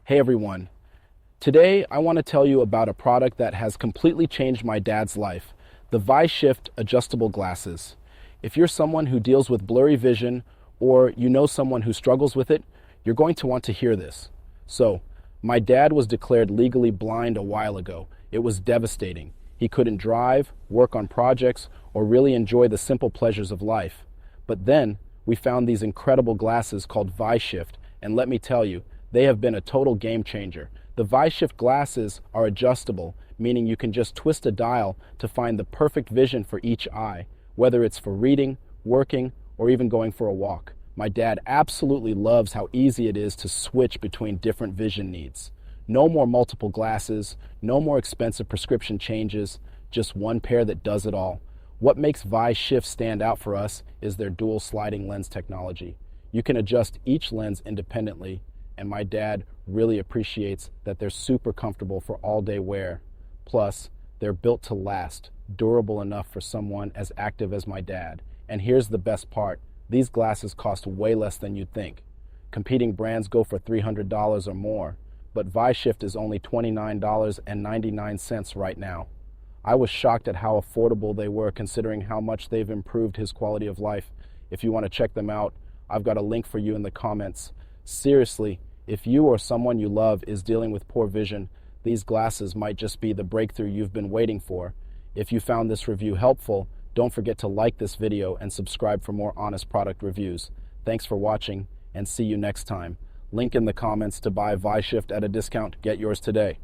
Hey everyone. Today I want to tell you about a product that has completely changed my dad's life, the ViShift adjustable glasses. If you're someone who deals with blurry vision or you know someone who struggles with it, you're going to want to hear this. So, my dad was declared legally blind a while ago. It was devastating. He couldn't drive, work on projects, or really enjoy the simple pleasures of life. But then we found these incredible glasses called ViShift, and let me tell you, they have been a total game changer. The ViShift glasses are adjustable, meaning you can just twist a dial to find the perfect vision for each eye, whether it's for reading, working, or even going for a walk. My dad absolutely loves how easy it is to switch between different vision needs. No more multiple glasses, no more expensive prescription changes, just one pair that does it all. What makes ViShift stand out for us is their dual sliding lens technology. You can adjust each lens independently, and my dad really appreciates that they're super comfortable for all-day wear. Plus, they're built to last, durable enough for someone as active as my dad. And here's the best part, these glasses cost way less than you'd think. Competing brands go for $300 or more, but ViShift is only $29.99 right now. I was shocked at how affordable they were considering how much they've improved his quality of life. If you want to check them out, I've got a link for you in the comments. Seriously, if you or someone you love is dealing with poor vision, these glasses might just be the breakthrough you've been waiting for. If you found this review helpful, don't forget to like this video and subscribe for more honest product reviews. Thanks for watching, and see you next time. Link in the comments to buy ViShift at a discount. Get yours today.